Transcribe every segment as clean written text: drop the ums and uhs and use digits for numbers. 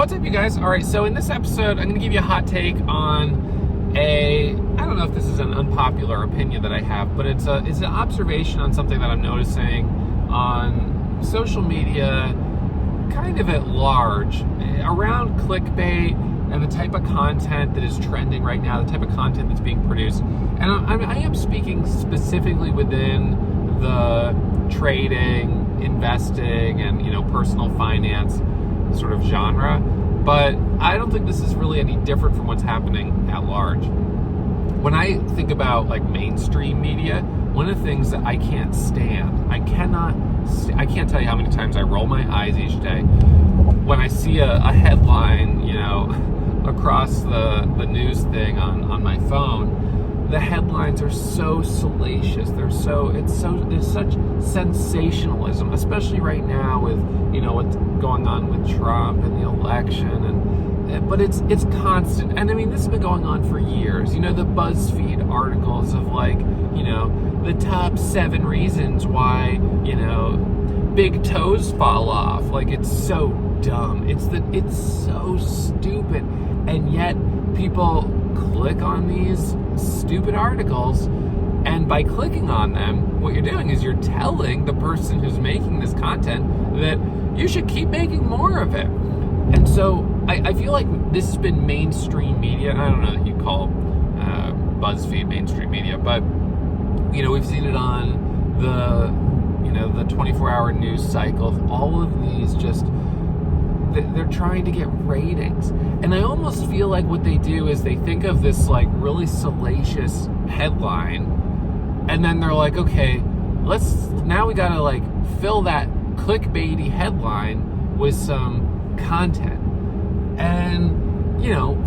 What's up, you guys? All right, so in this episode, I'm going to give you a hot take on I don't know if this is an unpopular opinion that I have, but it's an observation on something that I'm noticing on social media, kind of at large, around clickbait and the type of content that is trending right now, the type of content that's being produced. And I am speaking specifically within the trading, investing, and personal finance sort of genre, but I don't think this is really any different from what's happening at large. When I think about like mainstream media, one of the things that I can't stand, I can't tell you how many times I roll my eyes each day when I see a headline, across the news thing on my phone. The headlines are so salacious. There's such sensationalism, especially right now with what's going on with Trump and the election, but it's constant. And I mean, this has been going on for years. The BuzzFeed articles of the top 7 reasons why big toes fall off. Like, it's so dumb. It's so stupid, and yet people click on these stupid articles, and by clicking on them, what you're doing is you're telling the person who's making this content that you should keep making more of it. And so I feel like this has been mainstream media. I don't know that you call BuzzFeed mainstream media, but we've seen it on the 24-hour news cycle. All of these they're trying to get ratings. And I almost feel like what they do is they think of this like really salacious headline, and then they're like, okay, now we gotta like fill that clickbaity headline with some content. And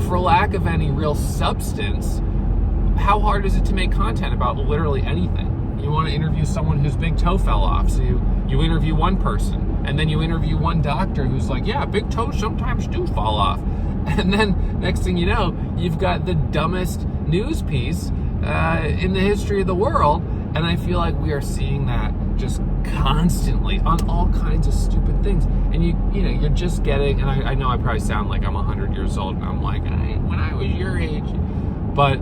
for lack of any real substance, how hard is it to make content about literally anything? You want to interview someone whose big toe fell off, so you interview one person, and then you interview one doctor who's like, yeah, big toes sometimes do fall off. And then next thing you know, you've got the dumbest news piece in the history of the world. And I feel like we are seeing that just constantly on all kinds of stupid things. And you're just getting, and I know I probably sound like I'm 100 years old, and I'm like, when I was your age. But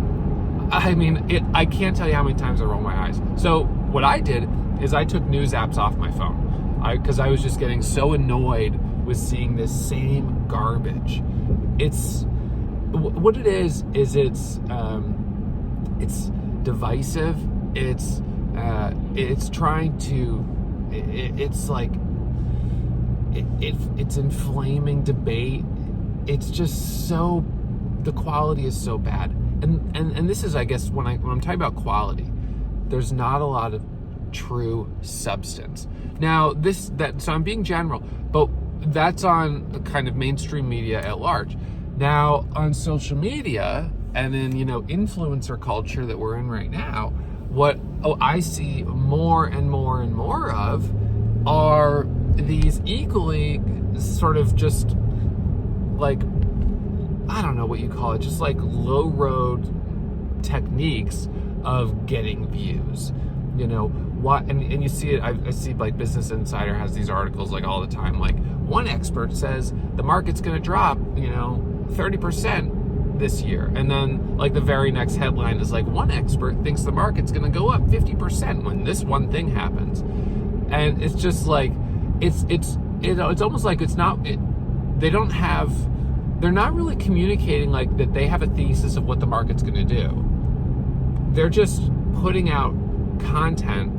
I mean, I can't tell you how many times I roll my eyes. So what I did is I took news apps off my phone because I was just getting so annoyed with seeing this same garbage. It's what it is it's divisive. It's trying to. It's inflaming debate. It's just so, the quality is so bad. And this is, I guess, when I'm talking about quality, there's not a lot of true substance. Now, so I'm being general, but that's on the kind of mainstream media at large. Now, on social media and in, influencer culture that we're in right now, what I see more and more and more of are these equally sort of just like, I don't know what you call it, just like low road techniques of getting views. And you see it, I see like Business Insider has these articles like all the time. Like, one expert says the market's going to drop, 30% this year. And then like the very next headline is like, one expert thinks the market's going to go up 50% when this one thing happens. And it's just like, it's almost like they're not really communicating like that they have a thesis of what the market's going to do. They're just putting out content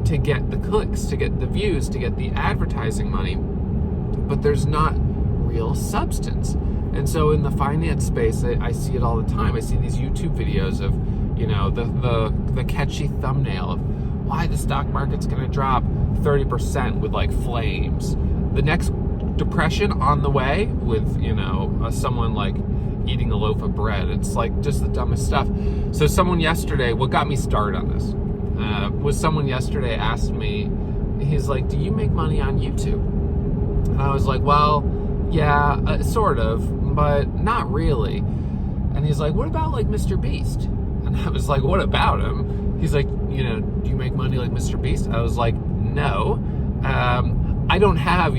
to get the clicks, to get the views, to get the advertising money, but there's not real substance. And so in the finance space, I see it all the time. I see these YouTube videos of, the catchy thumbnail of why the stock market's going to drop 30% with like flames. The next depression on the way with, someone like eating a loaf of bread. It's like just the dumbest stuff. So someone yesterday, what got me started on this, was someone yesterday asked me, he's like, do you make money on YouTube? And I was like, well, yeah, sort of, but not really. And he's like, what about like Mr. Beast? And I was like, what about him? He's like, do you make money like Mr. Beast? I was like, no. I don't have,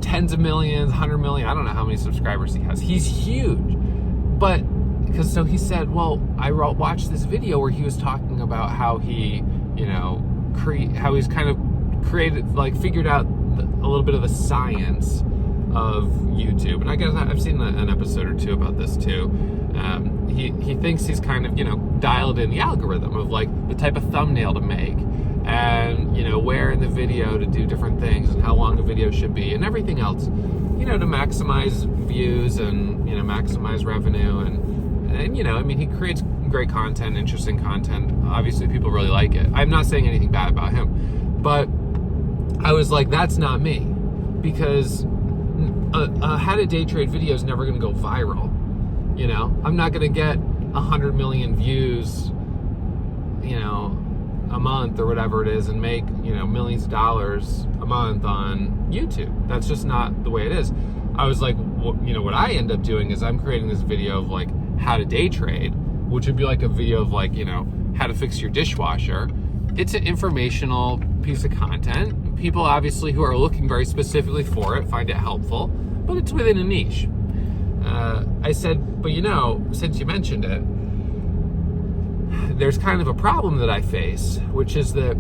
tens of millions, 100 million, I don't know how many subscribers he has. He's huge. But, so he said, well, I watched this video where he was talking about how he, how he's kind of created, like figured out a little bit of the science of YouTube. And I guess I've seen an episode or two about this too. He thinks he's kind of, dialed in the algorithm of like the type of thumbnail to make and, where in the video to do different things and how long a video should be and everything else, to maximize views and, maximize revenue. And he creates great content, interesting content. Obviously people really like it. I'm not saying anything bad about him, but I was like, that's not me, because a how to day trade video is never going to go viral. I'm not going to get 100 million views, a month or whatever it is and make, millions of dollars a month on YouTube. That's just not the way it is. I was like, what I end up doing is I'm creating this video of like how to day trade, which would be like a video of like, how to fix your dishwasher. It's an informational piece of content. People obviously who are looking very specifically for it find it helpful, but it's within a niche. I said, but since you mentioned it, there's kind of a problem that I face, which is that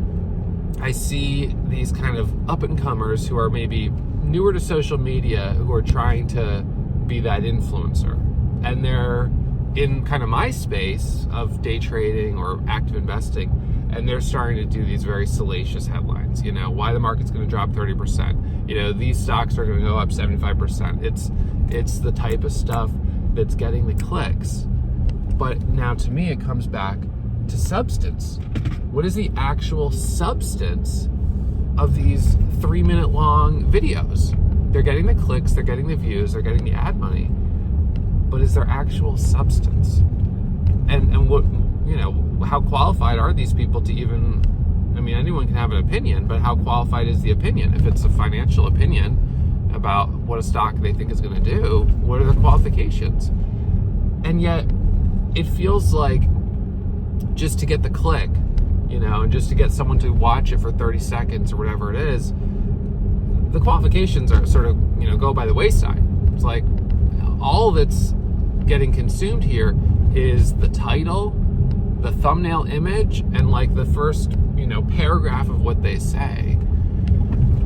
I see these kind of up-and-comers who are maybe newer to social media who are trying to be that influencer. And they're in kind of my space of day trading or active investing, and they're starting to do these very salacious headlines, why the market's going to drop 30%, these stocks are going to go up 75%. It's the type of stuff that's getting the clicks. But now to me, it comes back to substance. What is the actual substance of these 3-minute long videos? They're getting the clicks, they're getting the views, they're getting the ad money, but is there actual substance? And what, how qualified are these people to even, anyone can have an opinion, but how qualified is the opinion? If it's a financial opinion about what a stock they think is going to do, what are the qualifications? And yet, it feels like just to get the click, and just to get someone to watch it for 30 seconds or whatever it is, the qualifications are sort of, go by the wayside. It's like all that's getting consumed here is the title, the thumbnail image, and like the first, paragraph of what they say.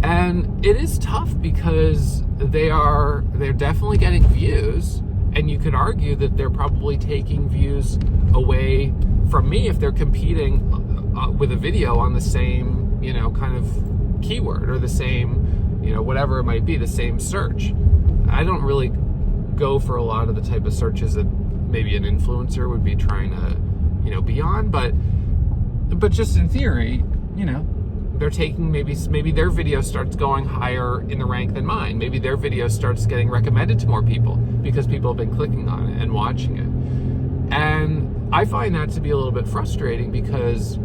And it is tough because they're definitely getting views, and you could argue that they're probably taking views away from me if they're competing with a video on the same, kind of keyword or the same, whatever it might be, the same search. I don't really go for a lot of the type of searches that maybe an influencer would be trying to, be on, but just in theory, they're taking maybe their video starts going higher in the rank than mine. Maybe their video starts getting recommended to more people because people have been clicking on it and watching it. And I find that to be a little bit frustrating because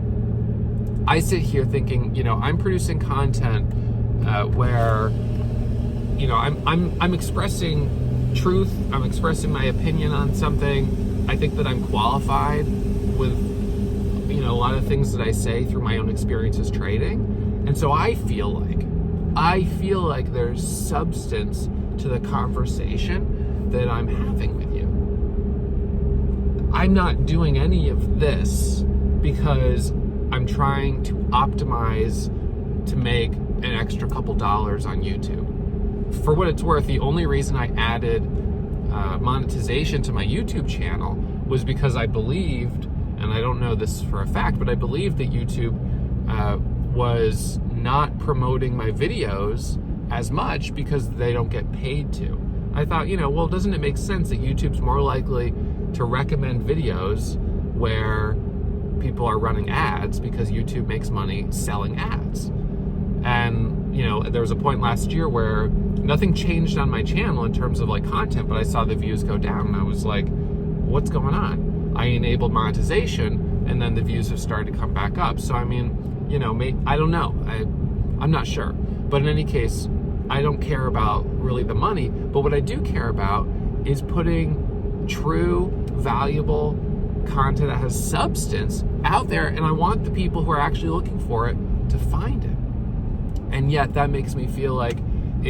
I sit here thinking, I'm producing content where, I'm expressing truth. I'm expressing my opinion on something. I think that I'm qualified with, a lot of things that I say through my own experiences trading. And so I feel like there's substance to the conversation that I'm having with you. I'm not doing any of this because I'm trying to optimize to make an extra couple dollars on YouTube. For what it's worth, the only reason I added monetization to my YouTube channel was because I believed, and I don't know this for a fact, but I believed that YouTube was not promoting my videos as much because they don't get paid to. I thought, well, doesn't it make sense that YouTube's more likely to recommend videos where people are running ads because YouTube makes money selling ads? And, there was a point last year where nothing changed on my channel in terms of like content, but I saw the views go down and I was like, what's going on? I enabled monetization and then the views have started to come back up. So, I don't know. I'm not sure. But in any case, I don't care about really the money, but what I do care about is putting true, valuable content that has substance out there, and I want the people who are actually looking for it to find it. And yet that makes me feel like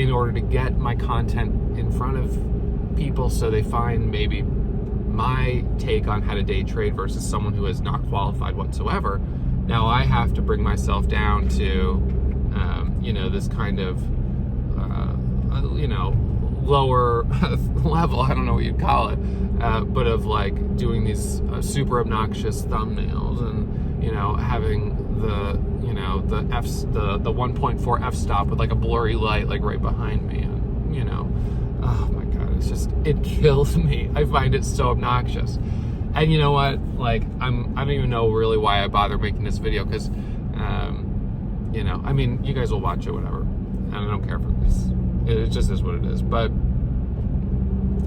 in order to get my content in front of people so they find maybe my take on how to day trade versus someone who is not qualified whatsoever. Now I have to bring myself down to, this kind of, lower level, I don't know what you'd call it, but of like doing these super obnoxious thumbnails and, having the 1.4 f-stop with like a blurry light like right behind me, and, oh my God, it kills me. I find it so obnoxious. And you know what? Like, I don't even know really why I bother making this video, because, you guys will watch it, whatever. And I don't care for this. It just is what it is. But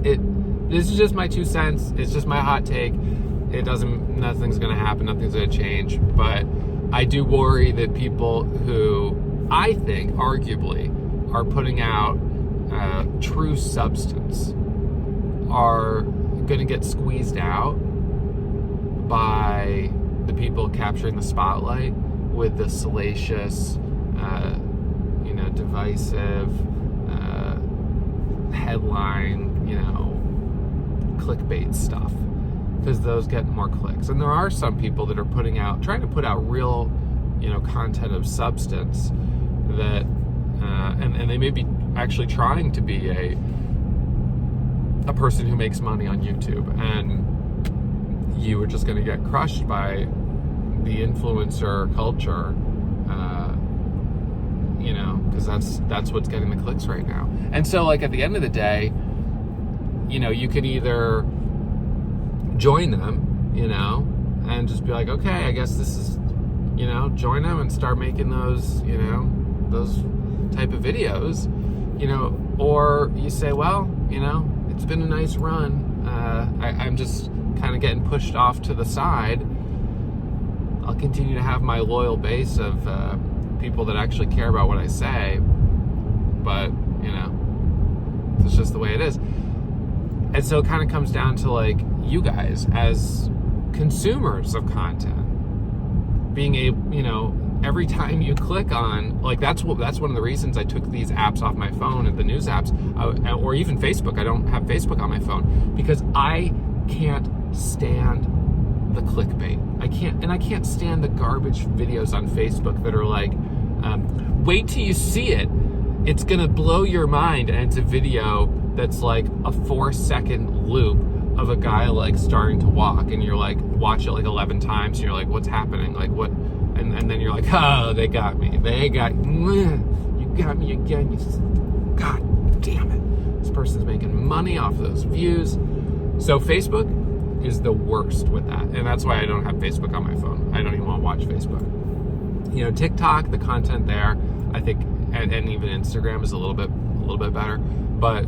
this is just my 2 cents. It's just my hot take. Nothing's going to happen. Nothing's going to change. But I do worry that people who I think arguably are putting out true substance are going to get squeezed out by the people capturing the spotlight with the salacious, divisive headline, clickbait stuff, because those get more clicks. And there are some people that are trying to put out real, content of substance that, and they may be actually trying to be a person who makes money on YouTube, and you are just going to get crushed by the influencer culture, because that's what's getting the clicks right now. And so, like, at the end of the day, you can either join them, and just be like, okay, I guess this is, join them and start making those, those type of videos, or you say, well, it's been a nice run. I'm just kind of getting pushed off to the side. I'll continue to have my loyal base of people that actually care about what I say, but it's just the way it is. And so it kind of comes down to, like, you guys as consumers of content being every time you click on, like, that's one of the reasons I took these apps off my phone, and the news apps, or even Facebook. I don't have Facebook on my phone because I can't stand the clickbait. I can't stand the garbage videos on Facebook that are like, wait till you see it. It's gonna blow your mind, and it's a video that's like a 4-second loop of a guy like starting to walk, and you're like, watch it like 11 times, and you're like, what's happening? Like, what? And then you're like, oh, they got me. You got me again. God damn it. This person's making money off those views. So Facebook is the worst with that. And that's why I don't have Facebook on my phone. I don't even want to watch Facebook. TikTok, the content there, I think, and even Instagram is a little bit better. But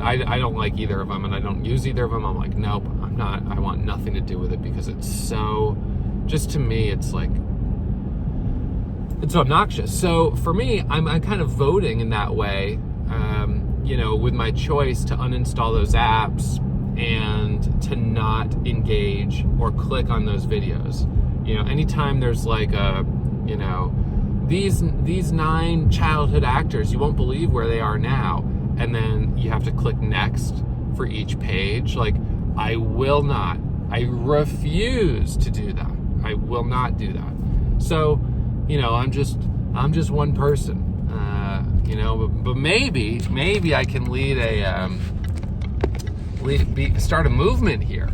I don't like either of them, and I don't use either of them. I'm like, nope, I'm not. I want nothing to do with it, because it's so, just to me, it's like, it's so obnoxious. So for me, I'm kind of voting in that way, with my choice to uninstall those apps and to not engage or click on those videos. Anytime there's like these 9 childhood actors, you won't believe where they are now, and then you have to click next for each page. Like, I refuse to do that. I will not do that. So, I'm just one person, but maybe I can start a movement here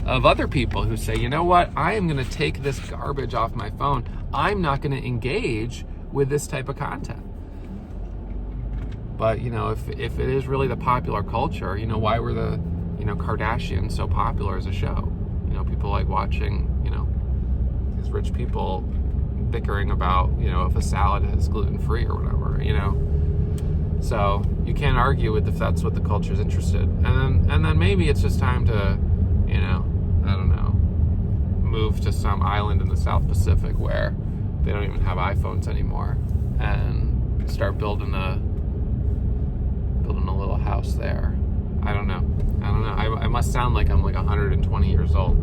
of other people who say, you know what, I am going to take this garbage off my phone. I'm not going to engage with this type of content. But, if it is really the popular culture, why were the, Kardashians so popular as a show? People like watching, these rich people bickering about, if a salad is gluten-free or whatever, So you can't argue with if that's what the culture is interested. And then maybe it's just time to, I don't know, move to some island in the South Pacific where they don't even have iPhones anymore, and start building a little house there. I don't know. I must sound like I'm like 120 years old,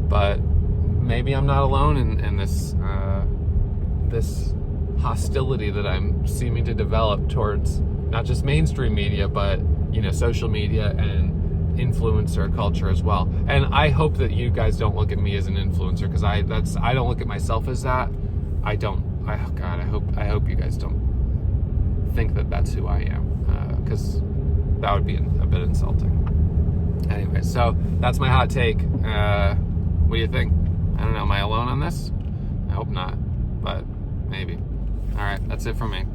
but maybe I'm not alone in this hostility that I'm seeming to develop towards not just mainstream media, but social media and influencer culture as well. And I hope that you guys don't look at me as an influencer, because I don't look at myself as that. I hope you guys don't think that that's who I am, because that would be a bit insulting. Anyway, so that's my hot take. What do you think? I don't know. Am I alone on this? I hope not, but maybe. All right, that's it for me.